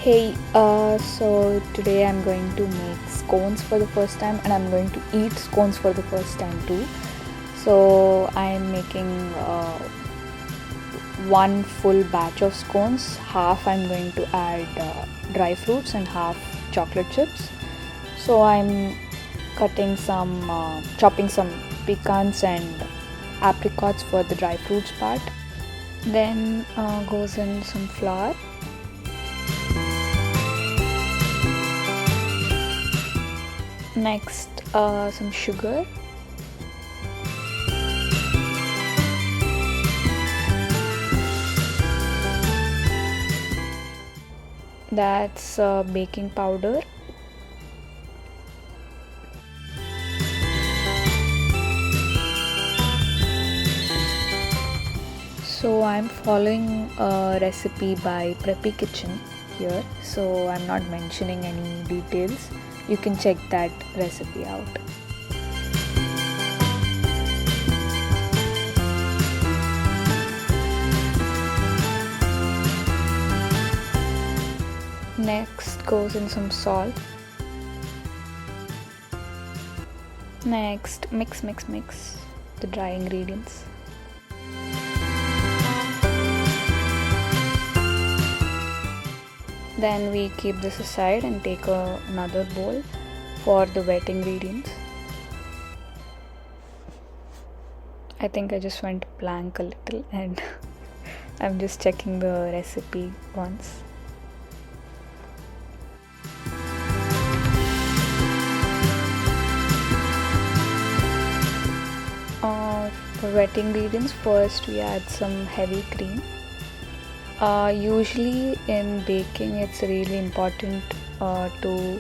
So today I'm going to make scones for the first time and I'm going to eat scones for the first time too. So I'm making one full batch of scones. Half I'm going to add dry fruits and half chocolate chips. So I'm chopping some pecans and apricots for the dry fruits part. Then goes in some flour. Next, some sugar. That's baking powder. So I'm following a recipe by Preppy Kitchen here. So I'm not mentioning any details. You can check that recipe out. Next goes in some salt. Next, mix the dry ingredients. Then we keep this aside and take another bowl for the wet ingredients. I think I just went blank a little and I'm just checking the recipe once. For wet ingredients, first we add some heavy cream. Usually in baking it's really important to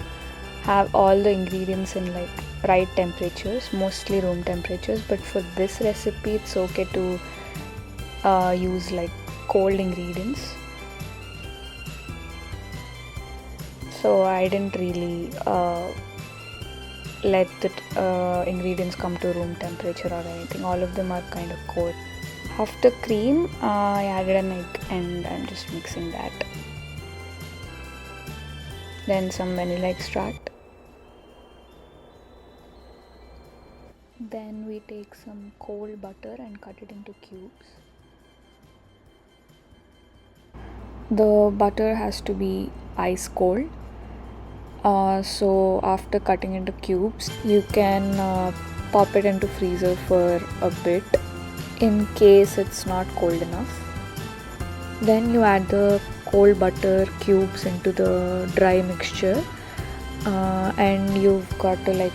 have all the ingredients in like right temperatures, mostly room temperatures, but for this recipe it's okay to use like cold ingredients. So I didn't really let the ingredients come to room temperature or anything. All of them are kind of cold. After cream, I added an egg and I'm just mixing that. Then some vanilla extract. Then we take some cold butter and cut it into cubes. The butter has to be ice cold. So after cutting into cubes, you can pop it into freezer for a bit in case it's not cold enough. Then you add the cold butter cubes into the dry mixture and you've got to like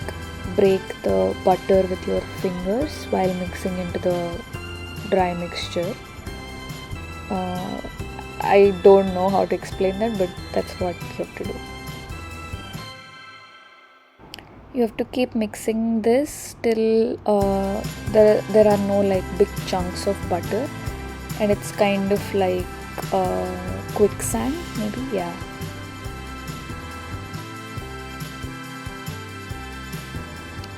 break the butter with your fingers while mixing into the dry mixture. I don't know how to explain that, but that's what you have to do. You have to keep mixing this till there are no like big chunks of butter and it's kind of like quicksand maybe, yeah.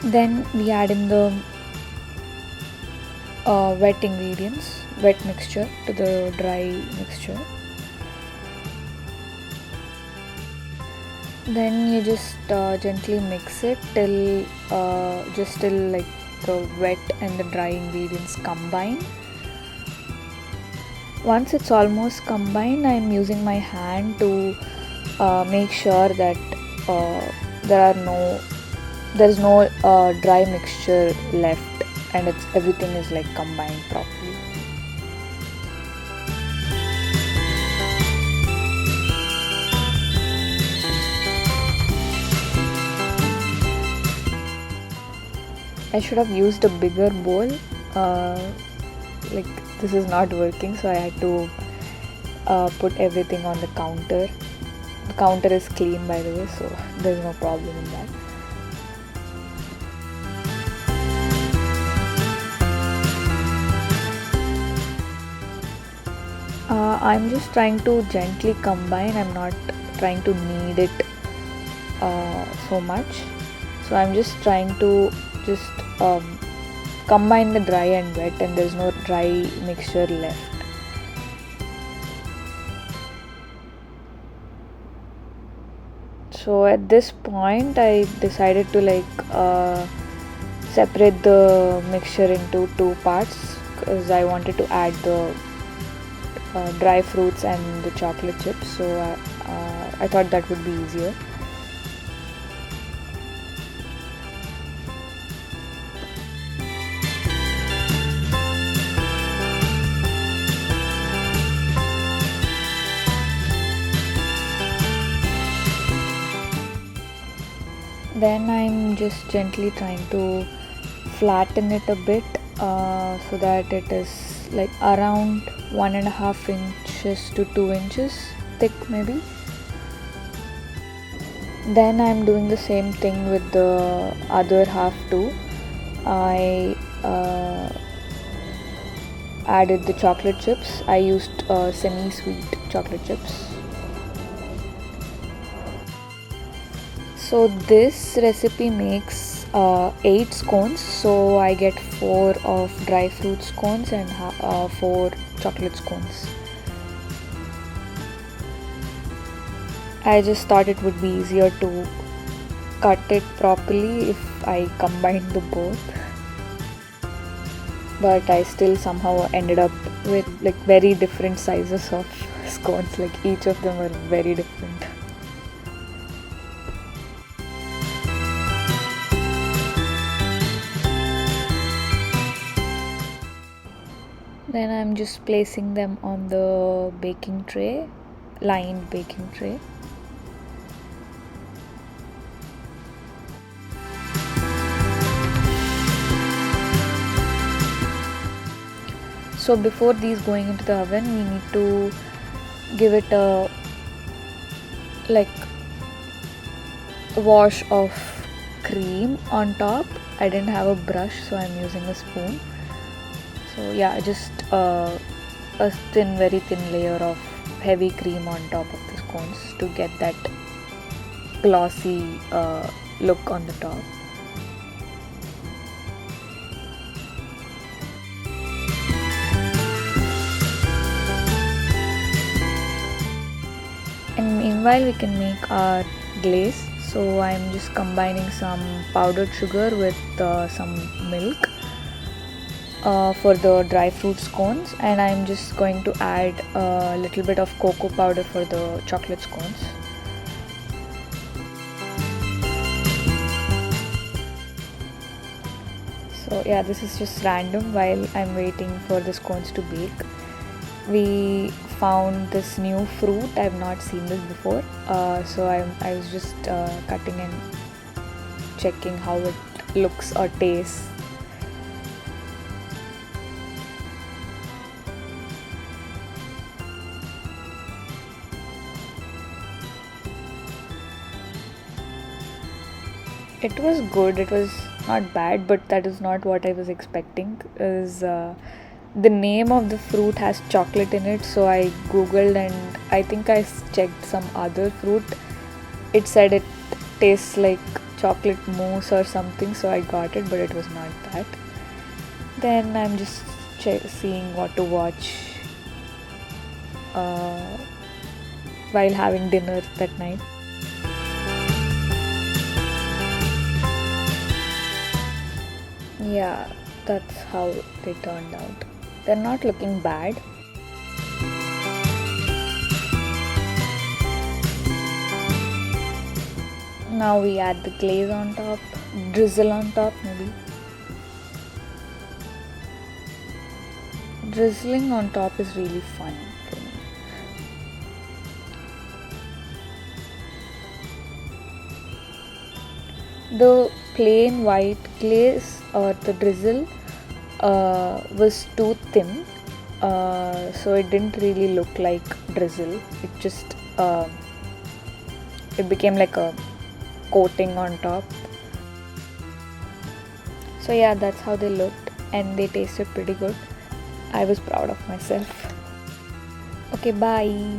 Then we add in the wet mixture to the dry mixture. Then you just gently mix it till like the wet and the dry ingredients combine. Once it's almost combined, I am using my hand to make sure that there's no dry mixture left and everything is like combined properly. I should have used a bigger bowl. Like this is not working, so I had to put everything on the counter. The counter is clean, by the way, so there's no problem in that. I'm just trying to gently combine. I'm not trying to knead it so much. So I'm just trying to combine the dry and wet, and there's no dry mixture left. So at this point I decided to separate the mixture into two parts because I wanted to add the dry fruits and the chocolate chips, so I thought that would be easier. Then I'm just gently trying to flatten it a bit so that it is like around 1.5 inches to 2 inches thick maybe. Then I'm doing the same thing with the other half too. I added the chocolate chips. I used semi-sweet chocolate chips. So this recipe makes 8 scones, so I get 4 of dry fruit scones and 4 chocolate scones. I just thought it would be easier to cut it properly if I combined the both, but I still somehow ended up with like very different sizes of scones, like each of them are very different. Then I'm just placing them on the baking tray, lined baking tray. So before these going into the oven, we need to give it a wash of cream on top. I didn't have a brush, so I'm using a spoon. So yeah, just a very thin layer of heavy cream on top of the scones to get that glossy look on the top. And meanwhile we can make our glaze. So I'm just combining some powdered sugar with some milk for the dry fruit scones, and I'm just going to add a little bit of cocoa powder for the chocolate scones. So yeah, this is just random while I'm waiting for the scones to bake. We found this new fruit. I've not seen this before, so I was just cutting and checking how it looks or tastes. It was good. It was not bad, but that is not what I was expecting. The name of the fruit has chocolate in it, so I googled and I think I checked some other fruit. It said it tastes like chocolate mousse or something, so I got it, but it was not that. Then I'm just seeing what to watch while having dinner that night. Yeah, that's how they turned out. They're not looking bad. Now we add the glaze on top, drizzle on top maybe. Drizzling on top is really fun for me. The plain white glaze or the drizzle was too thin, so it didn't really look like drizzle. It just it became like a coating on top. So yeah, that's how they looked, and they tasted pretty good. I was proud of myself. Okay, bye.